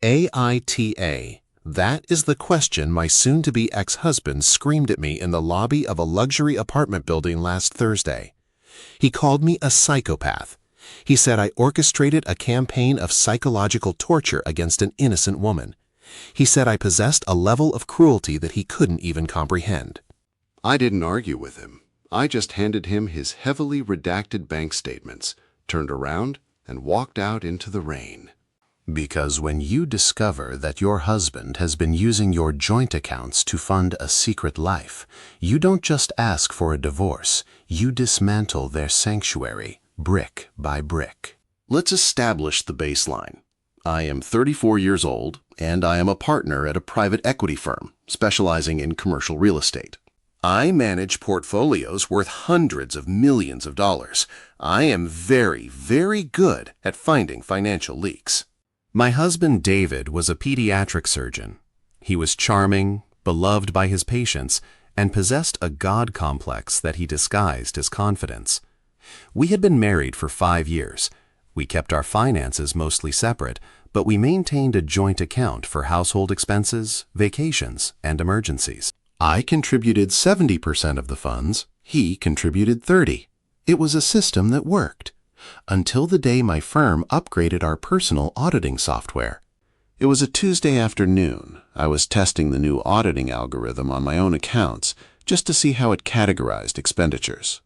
AITA. That is the question my soon-to-be ex-husband screamed at me in the lobby of a luxury apartment building last Thursday. He called me a psychopath. He said I orchestrated a campaign of psychological torture against an innocent woman. He said I possessed a level of cruelty that he couldn't even comprehend. I didn't argue with him. I just handed him his heavily redacted bank statements, turned around, and walked out into the rain. Because when you discover that your husband has been using your joint accounts to fund a secret life, you don't just ask for a divorce, you dismantle their sanctuary, brick by brick. Let's establish the baseline. I am 34 years old, and I am a partner at a private equity firm specializing in commercial real estate. I manage portfolios worth hundreds of millions of dollars. I am very, very good at finding financial leaks. My husband David was a pediatric surgeon. He was charming, beloved by his patients, and possessed a God complex that he disguised as confidence. We had been married for 5 years. We kept our finances mostly separate, but we maintained a joint account for household expenses, vacations, and emergencies. I contributed 70% of the funds. He contributed 30%. It was a system that worked. Until the day my firm upgraded our personal auditing software. It was a Tuesday afternoon. I was testing the new auditing algorithm on my own accounts just to see how it categorized expenditures.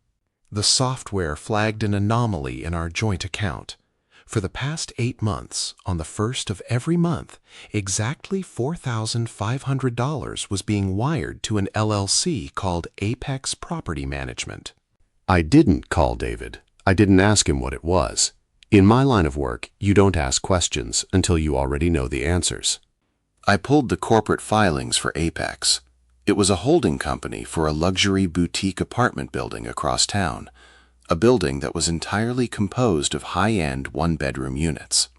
The software flagged an anomaly in our joint account. For the past 8 months, on the first of every month, exactly $4,500 was being wired to an LLC called Apex Property Management. I didn't call David. I didn't ask him what it was. In my line of work, you don't ask questions until you already know the answers. I pulled the corporate filings for Apex. It was a holding company for a luxury boutique apartment building across town, a building that was entirely composed of high-end one-bedroom units.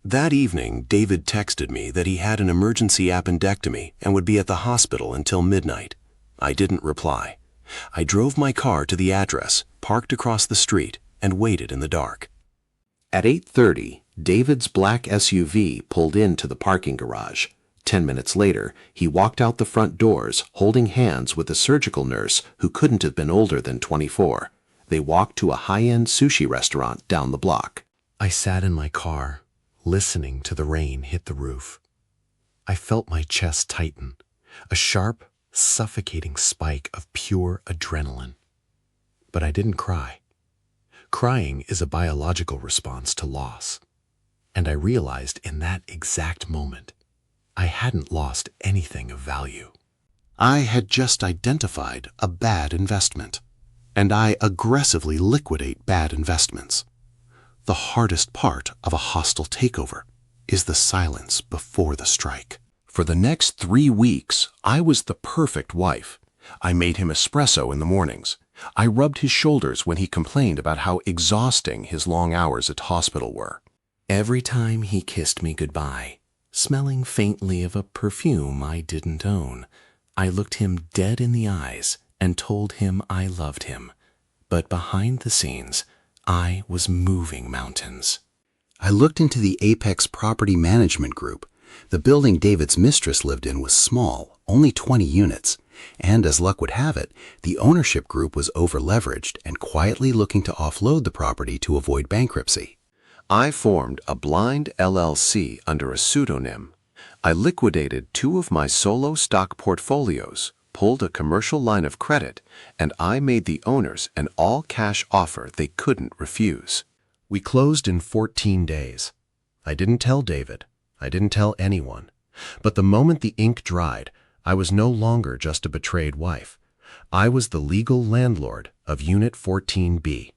That evening, David texted me that he had an emergency appendectomy and would be at the hospital until midnight. I didn't reply. I drove my car to the address, parked across the street, and waited in the dark. At 8:30, David's black SUV pulled into the parking garage. 10 minutes later, he walked out the front doors, holding hands with a surgical nurse who couldn't have been older than 24. They walked to a high-end sushi restaurant down the block. I sat in my car, listening to the rain hit the roof. I felt my chest tighten, a sharp, suffocating spike of pure adrenaline. But I didn't cry. Crying is a biological response to loss. And I realized in that exact moment, I hadn't lost anything of value. I had just identified a bad investment, and I aggressively liquidate bad investments. The hardest part of a hostile takeover is the silence before the strike. For the next 3 weeks, I was the perfect wife. I made him espresso in the mornings. I rubbed his shoulders when he complained about how exhausting his long hours at hospital were. Every time he kissed me goodbye, smelling faintly of a perfume I didn't own, I looked him dead in the eyes and told him I loved him. But behind the scenes, I was moving mountains. I looked into the Apex Property Management Group. The building David's mistress lived in was small, only 20 units. And as luck would have it, the ownership group was over-leveraged and quietly looking to offload the property to avoid bankruptcy. I formed a blind LLC under a pseudonym. I liquidated 2 of my solo stock portfolios, pulled a commercial line of credit, and I made the owners an all-cash offer they couldn't refuse. We closed in 14 days. I didn't tell David. I didn't tell anyone. But the moment the ink dried, I was no longer just a betrayed wife. I was the legal landlord of Unit 14B,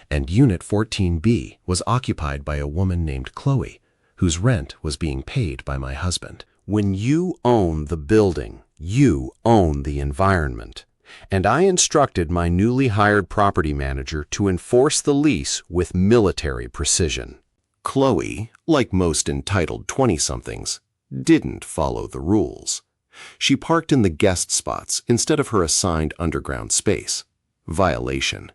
and Unit 14B was occupied by a woman named Chloe, whose rent was being paid by my husband. When you own the building, you own the environment. And I instructed my newly hired property manager to enforce the lease with military precision. Chloe, like most entitled 20-somethings, didn't follow the rules. She parked in the guest spots instead of her assigned underground space. Violation.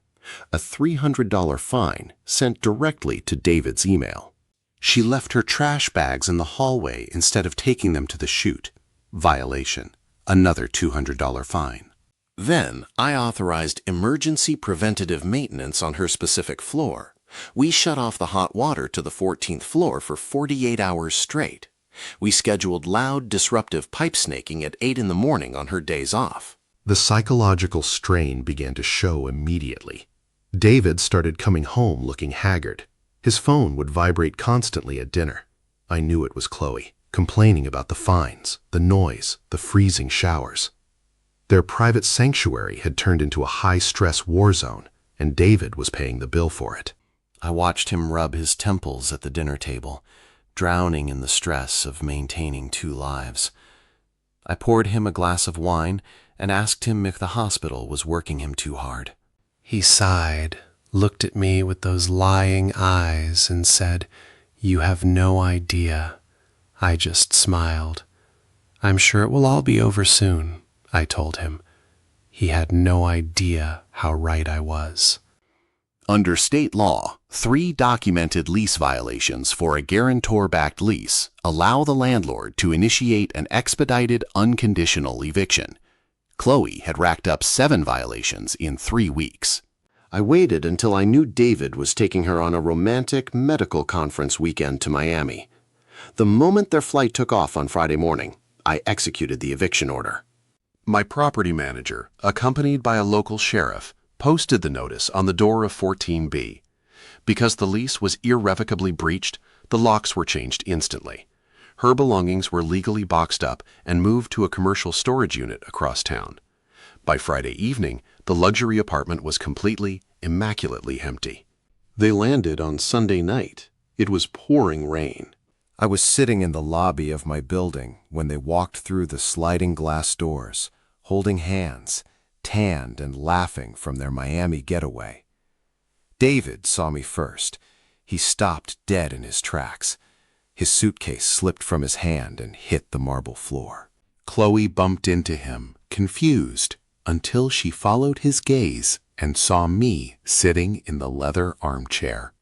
A $300 fine sent directly to David's email. She left her trash bags in the hallway instead of taking them to the chute. Violation. Another $200 fine. Then I authorized emergency preventative maintenance on her specific floor. We shut off the hot water to the 14th floor for 48 hours straight. We scheduled loud, disruptive pipe snaking at 8 in the morning on her days off. The psychological strain began to show immediately. David started coming home looking haggard. His phone would vibrate constantly at dinner. I knew it was Chloe, complaining about the fines, the noise, the freezing showers. Their private sanctuary had turned into a high-stress war zone, and David was paying the bill for it. I watched him rub his temples at the dinner table, drowning in the stress of maintaining 2 lives. I poured him a glass of wine and asked him if the hospital was working him too hard. He sighed, looked at me with those lying eyes, and said, "You have no idea." I just smiled. "I'm sure it will all be over soon," I told him. He had no idea how right I was. Under state law, 3 documented lease violations for a guarantor-backed lease allow the landlord to initiate an expedited, unconditional eviction. Chloe had racked up 7 violations in 3 weeks. I waited until I knew David was taking her on a romantic medical conference weekend to Miami. The moment their flight took off on Friday morning, I executed the eviction order. My property manager, accompanied by a local sheriff, posted the notice on the door of 14B. Because the lease was irrevocably breached, the locks were changed instantly. Her belongings were legally boxed up and moved to a commercial storage unit across town. By Friday evening, the luxury apartment was completely, immaculately empty. They landed on Sunday night. It was pouring rain. I was sitting in the lobby of my building when they walked through the sliding glass doors, holding hands, tanned and laughing from their Miami getaway. David saw me first. He stopped dead in his tracks. His suitcase slipped from his hand and hit the marble floor. Chloe bumped into him, confused, until she followed his gaze and saw me sitting in the leather armchair.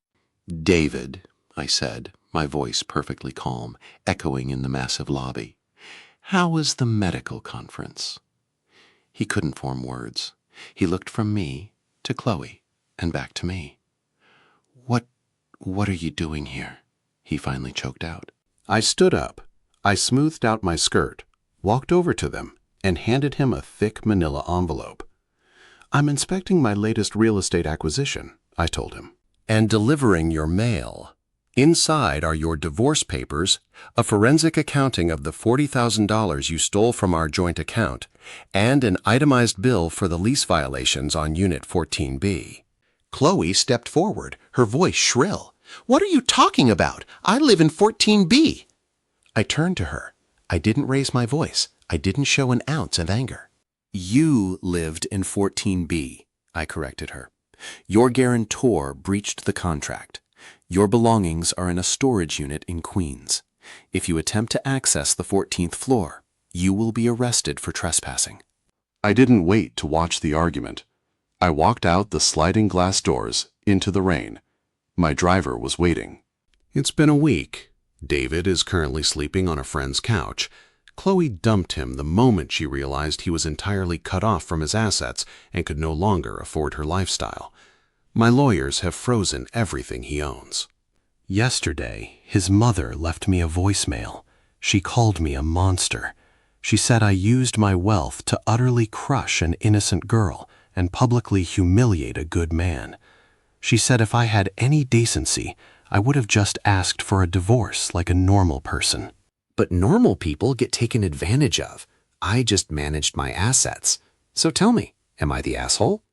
"David," I said, my voice perfectly calm, echoing in the massive lobby. "How was the medical conference?" He couldn't form words. He looked from me to Chloe and back to me. What are you doing here?" he finally choked out. I stood up. I smoothed out my skirt, walked over to them, and handed him a thick manila envelope. "I'm inspecting my latest real estate acquisition," I told him. "And delivering your mail. Inside are your divorce papers, a forensic accounting of the $40,000 you stole from our joint account, and an itemized bill for the lease violations on Unit 14B. Chloe stepped forward, her voice shrill. "What are you talking about? I live in 14B. I turned to her. I didn't raise my voice. I didn't show an ounce of anger. "You lived in 14B, I corrected her. "Your guarantor breached the contract. Your belongings are in a storage unit in Queens. If you attempt to access the 14th floor, you will be arrested for trespassing." I didn't wait to watch the argument. I walked out the sliding glass doors into the rain. My driver was waiting. It's been a week. David is currently sleeping on a friend's couch. Chloe dumped him the moment she realized he was entirely cut off from his assets and could no longer afford her lifestyle. My lawyers have frozen everything he owns. Yesterday, his mother left me a voicemail. She called me a monster. She said I used my wealth to utterly crush an innocent girl and publicly humiliate a good man. She said if I had any decency, I would have just asked for a divorce like a normal person. But normal people get taken advantage of. I just managed my assets. So tell me, am I the asshole?